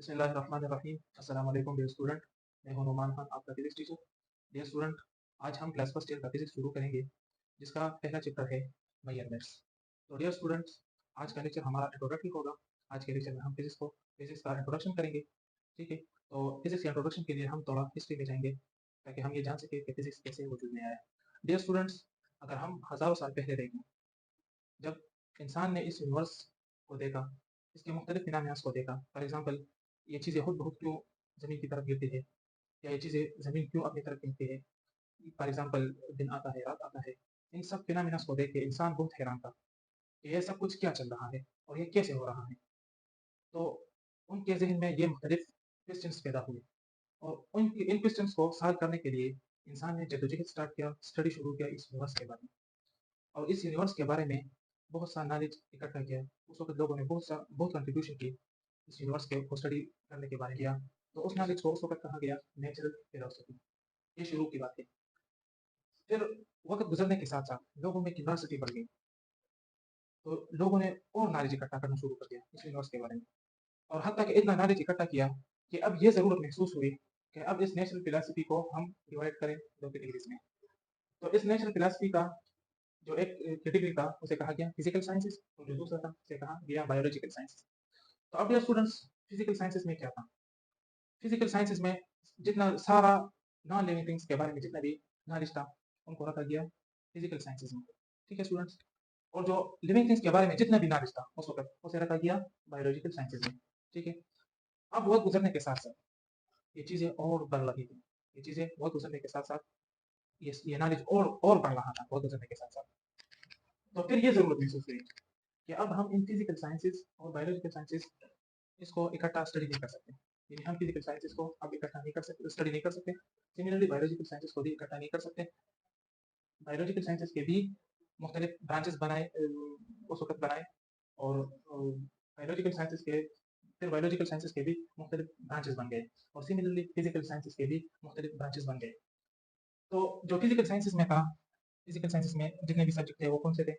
बिस्मिल्लाहिर्रहमानिर्रहीम। अस्सलाम वालेकुम डियर स्टूडेंट, मैं हूं नुमान खान, आपका फिजिक्स टीचर। डियर स्टूडेंट, आज हम क्लास फर्स्ट ईयर का फिजिक्स शुरू करेंगे, जिसका पहला चैप्टर है मेजरमेंट्स। तो डियर स्टूडेंट्स, आज का लेक्चर हमारा इंट्रोडक्टरी होगा। आज के लेक्चर में हम फिजिक्स का इंट्रोडक्शन करेंगे। ठीक है, तो फिजिक्स के इंट्रोडक्शन के लिए हम थोड़ा हिस्ट्री में जाएंगे, ताकि हम ये जान सकें कि फिजिक्स कैसे वजूद में आया। डियर स्टूडेंट्स, अगर हम हज़ारों साल पहले देखें, जब इंसान ने इस यूनिवर्स को देखा, इसके मुख्तलिफ फिनामिनास को देखा, फॉर एग्जांपल ये चीज़ें खुद बहुत क्यों ज़मीन की तरफ गिरती है, या ये चीज़ें ज़मीन क्यों अपनी तरफ गिरती है, फॉर एग्जांपल दिन आता है, रात आता है। इन सब फिनामिनास को देख के इंसान बहुत हैरान था कि ये सब कुछ क्या चल रहा है और ये कैसे हो रहा है। तो उनके ज़हन में ये मुख्तलिफ क्वेश्चंस पैदा हुए, और इन क्वेश्चंस को सॉल्व करने के लिए इंसान ने जद्दोजहद स्टार्ट किया, स्टडी शुरू किया इस यूनिवर्स के बारे में। और इस यूनिवर्स के बारे में बहुत सा नॉलेज इकट्ठा किया। उस वक़्त लोगों ने बहुत कंट्रीब्यूशन की इस यूनिवर्स के को स्टडी करने के बारे में किया। तो उस नॉलेज को उस वक़्त कहा गया नेचुरल फिलॉसफी। ये शुरू की बात है। फिर वक़्त गुज़रने के साथ-साथ लोगों में क्यूरियोसिटी बढ़ गई। तो लोगों ने और नॉलेज इकट्ठा करना शुरू कर दिया इस यूनिवर्स के बारे में। और हत्ता कि इतना नॉलेज इकट्ठा किया कि अब ये ज़रूरत महसूस हुई कि अब इस नेचुरल फिलॉसफी को हम डिवाइड करें 2 कैटेगरीज़ में। तो इस नेचुरल फिलॉसफी का जो एक कैटेगरी था, उसे कहा गया फिजिकल साइंसेज़, और जो दूसरा था उसे कहा गया बायोलॉजिकल साइंसेज़। तो अब डियर स्टूडेंट्स, फिजिकल साइंसेज़ में क्या था? फिजिकल साइंसेज़ में जितना सारा नॉन लिविंग थिंग्स के बारे में जितना भी नॉलेज था, उनको रखा गया फिजिकल साइंसेज़ में। ठीक है स्टूडेंट्स? और जो लिविंग थिंग्स के बारे में जितना भी नॉलेज था उस वक़्त, उसे रखा गया बायोलॉजिकल साइंसेज़ में। ठीक है? अब वक़्त गुज़रने के साथ-साथ ये चीज़ें और बढ़ रही थी। ये चीज़ें वक़्त गुज़रने के साथ-साथ ये नॉलेज और बढ़ रहा था वक़्त गुज़रने के साथ-साथ। तो फिर ये ज़रूरत महसूस हुई कि अब हम इन फिजिकल साइंसेज़ और बायोलॉजिकल साइंसेज़ इसको इकट्ठा स्टडी नहीं कर सकते। यानी हम फिजिकल साइंसेज़ को अब इकट्ठा नहीं कर सकते, स्टडी नहीं कर सकते। सिमिलरली बायोलॉजिकल साइंसेज़ को भी इकट्ठा नहीं कर सकते। बायोलॉजिकल साइंसेज़ के भी मुख्तलिफ ब्रांचेस बनाए, उस वक़्त बनाए, और बायोलॉजिकल साइंसेज़ के भी मुख्तलिफ ब्रांचेस बन गए, और सिमिलरली फिजिकल साइंसेज़ के भी मुख्तलिफ ब्रांचेस बन गए। तो जो फिजिकल साइंसेज़ में था, फिजिकल साइंसेज़ में जितने भी सब्जेक्ट थे वो कौन से थे?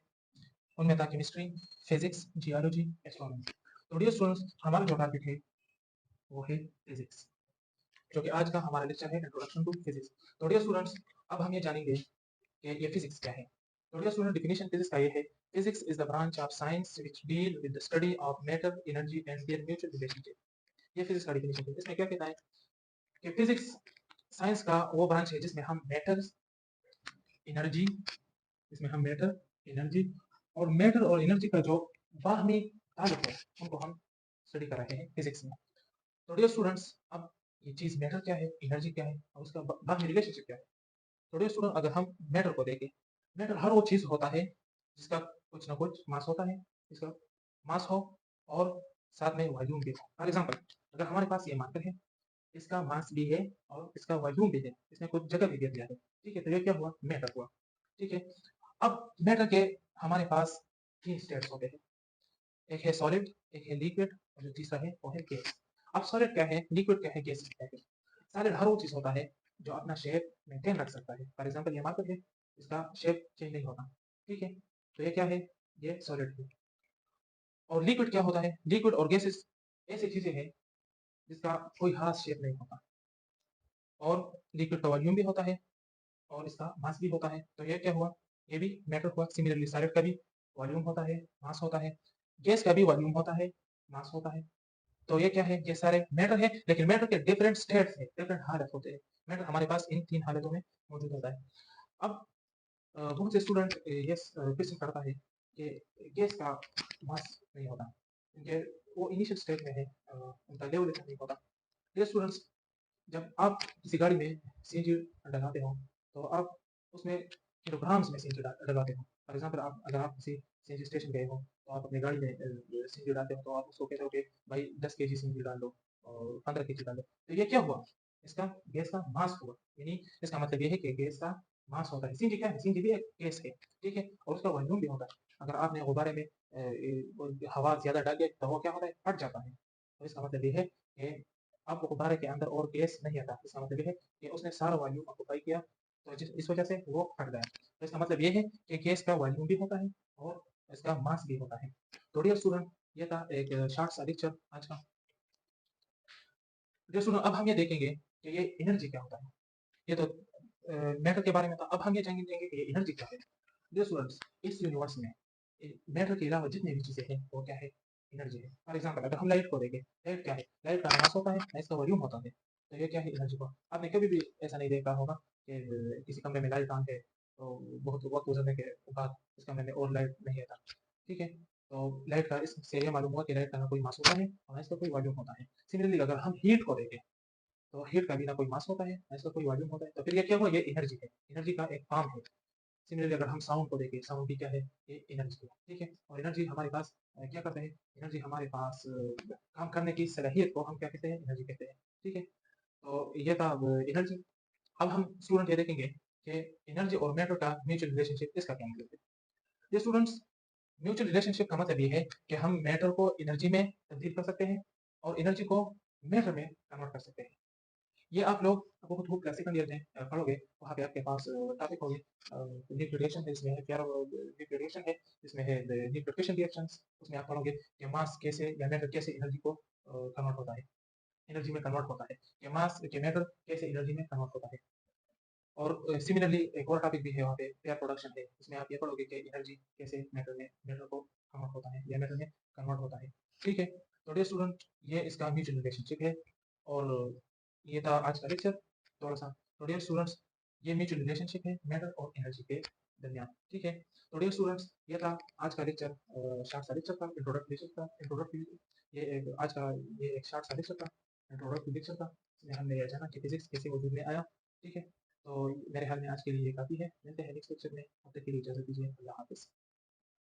उनमें था केमिस्ट्री, फिजिक्स, जियोलॉजी, एस्ट्रोनॉमी। तो डियर स्टूडेंट्स, हमारा जो टॉपिक है वो है फिजिक्स, जो कि आज का हमारा लेक्चर है इंट्रोडक्शन टू फिजिक्स। तो डियर स्टूडेंट्स, अब हम ये जानेंगे कि ये फिजिक्स क्या है। तो डियर स्टूडेंट, डेफिनेशन फिजिक्स का ये है, physics is the branch of science which deal with the study of matter, energy and there mutual relationship. ये फिजिक्स का डेफिनेशन है। इसमें क्या कहता है कि फिजिक्स साइंस का वो ब्रांच है जिसमें हम एनर्जी मैटर, एनर्जी और एनर्जी का जो बाहमी ताल्लुक है, उनको हम स्टडी कर रहे हैं फिजिक्स में। तो डियर स्टूडेंट्स, अब ये चीज़ मैटर क्या है, एनर्जी क्या है, और उसका बाहमी रिलेशनशिप क्या है। तो डियर स्टूडेंट, अगर हम मैटर को देखें, मैटर हर वो चीज़ होता है जिसका कुछ ना कुछ मास होता है, जिसका मास हो और साथ में वॉल्यूम भी हो। फॉर एग्जांपल, अगर हमारे पास ये मार्कर है, इसका मास भी है और इसका वॉल्यूम भी है, इसमें कुछ जगह भी दे दिया है। ठीक है, तो ये क्या हुआ? मैटर हुआ। ठीक है, अब मैटर के हमारे पास 3 स्टेट्स होते हैं। एक है सॉलिड, एक है लिक्विड, और जो तीसरा है वो है गैस। अब सॉलिड क्या है, लिक्विड क्या है, गैस क्या है? सॉलिड हर वो चीज़ होता है जो अपना शेप मेंटेन रख सकता है। फॉर एग्जांपल, ये मार्कर है, इसका शेप चेंज नहीं होता। ठीक है, तो ये क्या है? ये सॉलिड है। और लिक्विड क्या होता है? लिक्विड और गैसेस ऐसी चीज़ें हैं जिसका कोई ख़ास शेप नहीं होता, और लिक्विड का वॉल्यूम भी होता है और इसका मास भी होता है। तो ये क्या हुआ? ये भी मैटर हुआ। सिमिलरली सॉलिड का भी वॉल्यूम होता है, मास होता है। गैस का भी वॉल्यूम होता है, मास होता है। तो ये क्या है? ये सारे मैटर है, लेकिन मैटर के डिफरेंट स्टेट्स हैं, डिफरेंट हालत होते हैं। मैटर हमारे पास इन 3 हालतों में मौजूद होता है। अब बहुत से स्टूडेंट ये क्वेश्चन करता है कि गैस का मास नहीं होता, क्योंकि वो इनिशियल स्टेज में है, उनका लेवल इतना नहीं होता। डियर स्टूडेंट्स, जब आप किसी गाड़ी में सीएनजी डलाते हो, तो आप उसमें किलोग्राम्स में सीएनजी डलाते हो। फॉर एग्जांपल, आप अगर आप किसी सीएनजी स्टेशन गए हो, तो आप अपनी गाड़ी में सीएनजी डालते हो, तो आप उसको कहते हो कि भाई 10 केजी सीएनजी डाल दो और 15 केजी डाल दो। तो ये क्या हुआ? इसका गैस का मास हुआ। यानी इसका मतलब ये है कि गैस का मास होता है। सीएनजी क्या है? सीएनजी भी एक गैस है, ठीक है? और उसका वॉल्यूम भी होता है। अगर आपने गुब्बारे में हवा ज़्यादा डाल दिया, तो वो क्या होता है? फट जाता है। तो इसका मतलब ये है कि अब गुब्बारे के अंदर और गैस नहीं आता। इसका मतलब ये है कि उसने सारा वॉल्यूम ऑक्यूपाई किया, तो इस वजह से वो फट गया। तो इसका मतलब ये है कि गैस का वॉल्यूम भी होता है और इसका मास भी होता है। तो डियर स्टूडेंट, ये था एक शॉर्ट सा लेक्चर आज का। जो सुनो अब हम ये देखेंगे कि ये एनर्जी क्या होता है। ये तो मैटर के बारे में था, अब हम ये जानेंगे कि ये एनर्जी क्या है। डियर स्टूडेंट्स, इस यूनिवर्स में मैटर के अलावा जितनी भी चीजें हैं वो क्या है, एनर्जी है। फॉर एग्जाम्पल अगर हम लाइट को देखें, लाइट क्या है, लाइट का मास होता है ना, इसका वॉल्यूम होता है। तो ये क्या है, एनर्जी को आपने कभी भी ऐसा नहीं देखा होगा कि किसी कमरे में लाइट ऑन है तो बहुत वक्त गुजरने के बाद इस कमरे में और लाइट नहीं आता। ठीक है, तो लाइट का इससे ये मालूम हुआ कि लाइट का ना कोई मास होता है और ना इसका कोई वॉल्यूम होता है। सिमिलरली अगर हम हीट को देखें तो हीट का भी ना कोई मास होता है ना इसका कोई वॉल्यूम होता है, तो फिर ये क्या हुआ, ये एनर्जी है, एनर्जी का एक फॉर्म है। सिमिलरली अगर हम साउंड को देखें, साउंड भी क्या है, ये एनर्जी है। ठीक है, और एनर्जी हमारे पास क्या करते हैं, एनर्जी हमारे पास काम करने की सलाहियत को हम क्या कहते हैं, एनर्जी कहते हैं। ठीक है, तो ये था एनर्जी। अब हम स्टूडेंट ये देखेंगे कि एनर्जी और मैटर का म्यूचुअल रिलेशनशिप, इसका क्या मतलब है। ये स्टूडेंट्स, म्यूचुअल रिलेशनशिप का मतलब ये है कि हम मैटर को एनर्जी में तब्दील कर सकते हैं और एनर्जी को मैटर में कन्वर्ट कर सकते हैं। ये आप लोग बहुत खूब सेकंड ईयर में पढ़ोगे, वहाँ पे आपके पास टॉपिक होगी न्यूक्लिएशन है, इसमें है प्यारा न्यूक्लिएशन है, इसमें है न्यूक्लिएशन रिएक्शंस। उसमें आप पढ़ोगे कि मास कैसे या मैटर कैसे एनर्जी को कन्वर्ट होता है, एनर्जी में कन्वर्ट होता है, कि मास के मैटर कैसे एनर्जी में कन्वर्ट होता है। और सिमिलरली एक और टॉपिक भी है वहाँ पे, पेयर प्रोडक्शन है, इसमें आप ये पढ़ोगे कि एनर्जी कैसे मैटर में, मैटर को कन्वर्ट होता है या मैटर में कन्वर्ट होता है। ठीक है, तो डियर स्टूडेंट, ये इसका म्यूचुअल रिलेशनशिप है और ये था आज का लेक्चर थोड़ा सा। तो डियर स्टूडेंट्स, ये म्यूचुअल रिलेशनशिप है मैटर और एनर्जी के दरमियान। ठीक है, तो डियर स्टूडेंट्स, ये था आज का लेक्चर, शॉर्ट सा लेक्चर था, इंट्रोडक्टरी लेक्चर था, इंट्रोडक्टरी। ये एक आज का ये एक शॉर्ट सा लेक्चर था, इंट्रोडक्टरी लेक्चर था। इसमें हमने यह जाना कि फिजिक्स कैसे वजूद में आया। ठीक है, तो मेरे ख्याल में आज के लिए ये काफ़ी है। मिलते हैं नेक्स्ट लेक्चर में, तब तक के लिए इजाज़त दीजिए। अल्लाह हाफ़िज़।